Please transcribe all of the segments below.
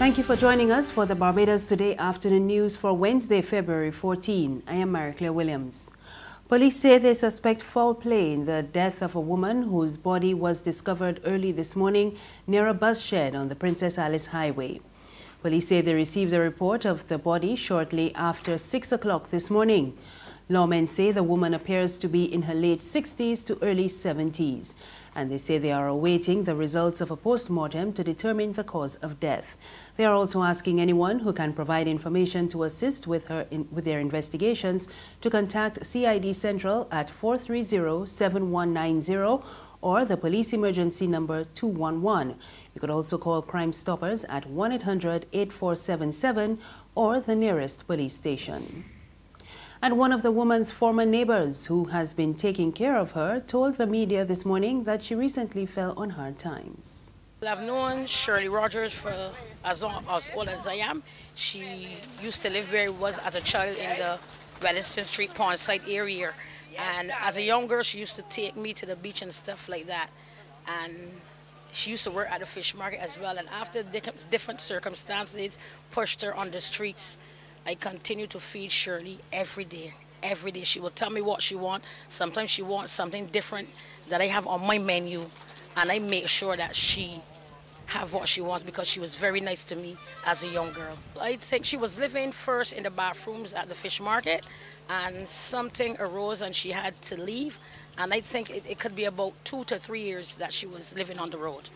Thank you for joining us for the Barbados Today afternoon news for Wednesday, February 14. I am Mary-Claire Williams. Police say they suspect foul play in the death of a woman whose body was discovered early this morning near a bus shed on the Princess Alice Highway. Police say they received a report of the body shortly after 6 o'clock this morning. Lawmen say the woman appears to be in her late 60s to early 70s, and they say they are awaiting the results of a post-mortem to determine the cause of death. They are also asking anyone who can provide information to assist with their investigations to contact CID Central at 430-7190 or the police emergency number 211. You could also call Crime Stoppers at 1-800-8477 or the nearest police station. And one of the woman's former neighbors who has been taking care of her told the media this morning that she recently fell on hard times. I've known Shirley Rogers for as old as I am. She used to live where I was as a child in the Wellington Street Pondside area. And as a young girl, she used to take me to the beach and stuff like that. And she used to work at the fish market as well. And after different circumstances, pushed her on the streets. I continue to feed Shirley every day. Every day she will tell me what she wants. Sometimes she wants something different that I have on my menu, and I make sure that she have what she wants because she was very nice to me as a young girl. I think she was living first in the bathrooms at the fish market, and something arose and she had to leave. And I think it could be about 2 to 3 years that she was living on the road.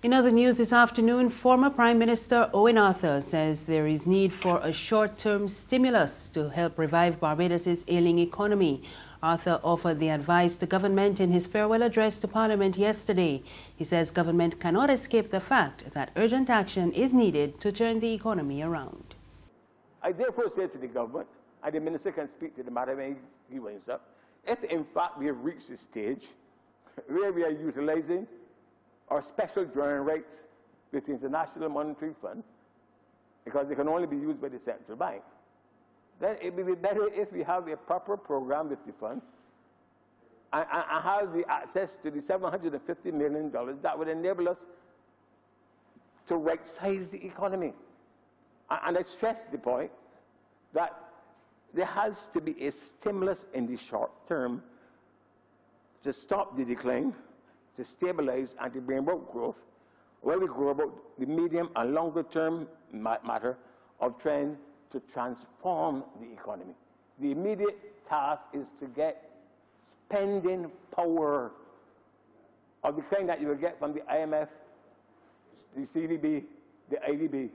In other news this afternoon, former Prime Minister Owen Arthur says there is need for a short-term stimulus to help revive Barbados' ailing economy. Arthur offered the advice to government in his farewell address to Parliament yesterday. He says government cannot escape the fact that urgent action is needed to turn the economy around. I therefore say to the government, and the minister can speak to the matter when he winds up, if in fact we have reached a stage where we are utilizing our special drawing rights with the International Monetary Fund, because they can only be used by the central bank, then it would be better if we have a proper program with the fund and have the access to the $750 million that would enable us to right-size the economy. And I stress the point that there has to be a stimulus in the short term to stop the decline, to stabilize and to bring about growth, while we go about the medium and longer term matter of trying to transform the economy. The immediate task is to get spending power of the kind that you will get from the IMF, the CDB, the IDB.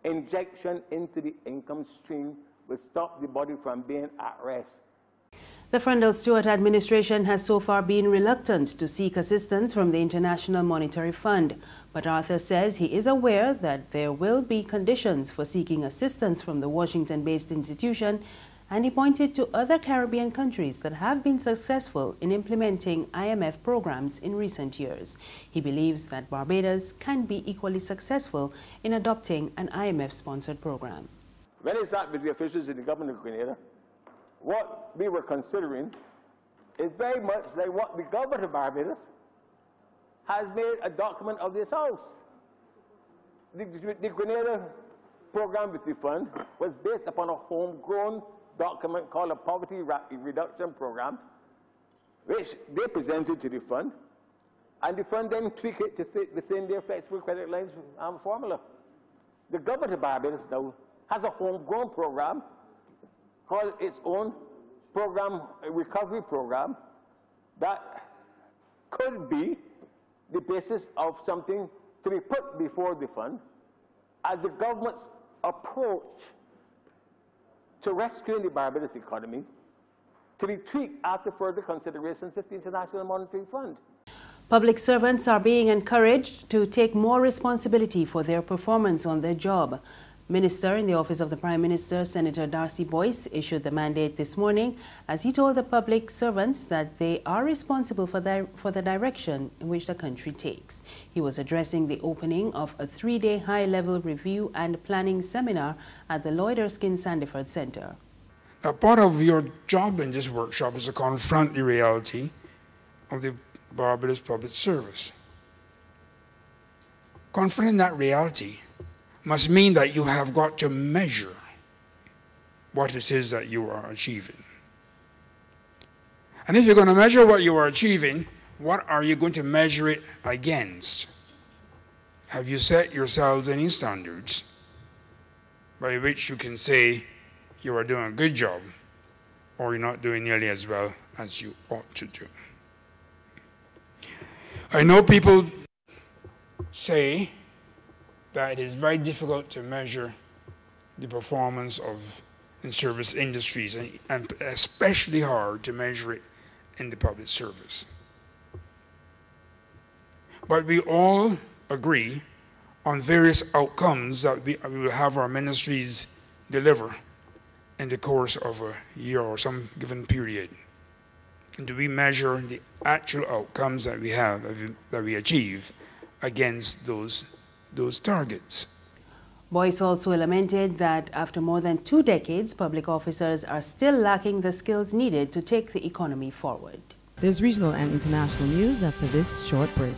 Injection into the income stream will stop the body from being at rest. The Frundle-Stewart administration has so far been reluctant to seek assistance from the International Monetary Fund, but Arthur says he is aware that there will be conditions for seeking assistance from the Washington-based institution, and he pointed to other Caribbean countries that have been successful in implementing IMF programs in recent years. He believes that Barbados can be equally successful in adopting an IMF-sponsored program. When I sat with the officials in the government of Grenada, what we were considering is very much like what the government of Barbados has made a document of this House. The Grenada program with the fund was based upon a homegrown document called a Poverty Reduction Program, which they presented to the fund, and the fund then tweaked it to fit within their flexible credit lines formula. The government of Barbados now has a homegrown program called its own program, a recovery program, that could be the basis of something to be put before the fund as the government's approach to rescuing the Barbados economy, to be tweaked after further considerations with the International Monetary Fund. Public servants are being encouraged to take more responsibility for their performance on their job. Minister in the Office of the Prime Minister, Senator Darcy Boyce, issued the mandate this morning as he told the public servants that they are responsible for the direction in which the country takes. He was addressing the opening of a 3-day high-level review and planning seminar at the Lloyd Erskine Sandiford Centre. A part of your job in this workshop is to confront the reality of the Barbados public service. Confronting that reality must mean that you have got to measure what it is that you are achieving. And if you're going to measure what you are achieving, what are you going to measure it against? Have you set yourselves any standards by which you can say you are doing a good job or you're not doing nearly as well as you ought to do? I know people say that it is very difficult to measure the performance of in service industries, and especially hard to measure it in the public service. But we all agree on various outcomes that we will have our ministries deliver in the course of a year or some given period. And do we measure the actual outcomes that we have, that we achieve against those targets? Boyce also lamented that after more than 2 decades, public officers are still lacking the skills needed to take the economy forward. There's regional and international news after this short break.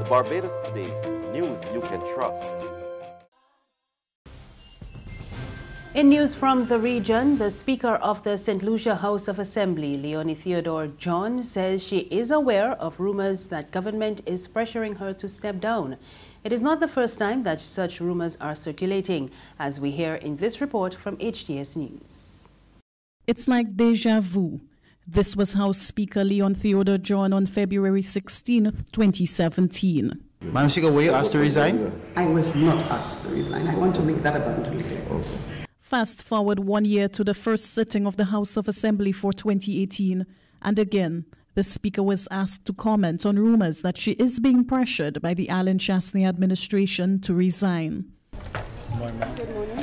Barbados Today, news you can trust. In news from the region, the Speaker of the St. Lucia House of Assembly, Leonie Theodore John, says she is aware of rumors that government is pressuring her to step down. It is not the first time that such rumors are circulating, as we hear in this report from HTS News. It's like deja vu. This was House Speaker Leon Theodore John on February 16, 2017. Madam Speaker, were you asked to resign? I was not asked to resign. I want to make that abundantly clear. Fast forward 1 year to the first sitting of the House of Assembly for 2018, and again, the Speaker was asked to comment on rumors that she is being pressured by the Alan Chastney administration to resign.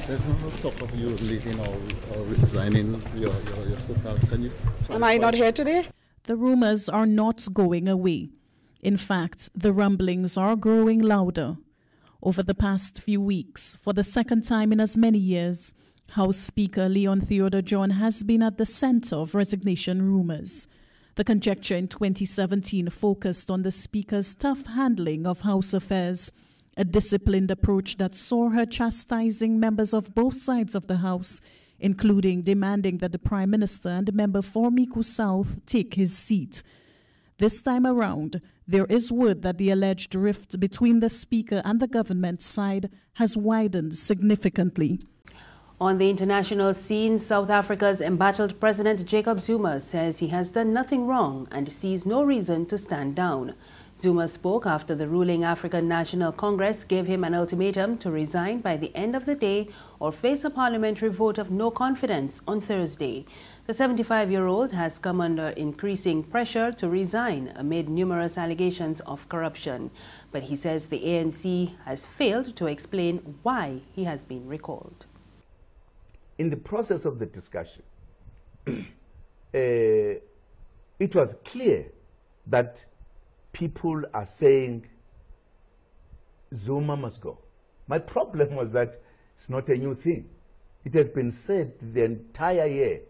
There's no talk of you leaving or resigning your speaker. Can you? Am I not here today? The rumors are not going away. In fact, the rumblings are growing louder. Over the past few weeks, for the second time in as many years, House Speaker Leon Theodore John has been at the center of resignation rumors. The conjecture in 2017 focused on the Speaker's tough handling of House affairs, a disciplined approach that saw her chastising members of both sides of the House, including demanding that the Prime Minister and member for Miku South take his seat. This time around, there is word that the alleged rift between the Speaker and the government side has widened significantly. On the international scene, South Africa's embattled President Jacob Zuma says he has done nothing wrong and sees no reason to stand down. Zuma spoke after the ruling African National Congress gave him an ultimatum to resign by the end of the day or face a parliamentary vote of no confidence on Thursday. The 75-year-old has come under increasing pressure to resign amid numerous allegations of corruption. But he says the ANC has failed to explain why he has been recalled. In the process of the discussion, it was clear that people are saying Zuma must go. My problem was that it's not a new thing. It has been said the entire year,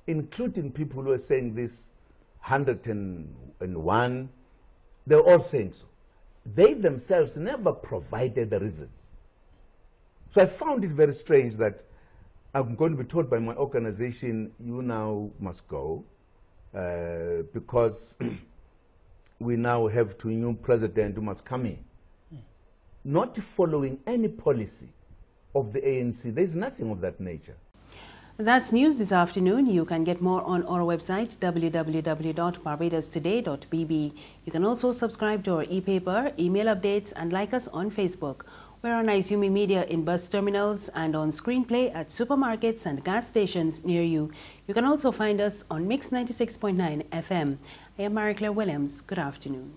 including people who are saying this 101. They're all saying so. They themselves never provided the reasons. So I found it very strange that I'm going to be told by my organization, you now must go because we now have a new president who must come in. Not following any policy of the ANC. There's nothing of that nature. That's news this afternoon. You can get more on our website, www.barbadostoday.bb. You can also subscribe to our e-paper, email updates, and like us on Facebook. We're on Izumi Media in bus terminals and on screenplay at supermarkets and gas stations near you. You can also find us on Mix 96.9 FM. I am Marie Claire Williams. Good afternoon.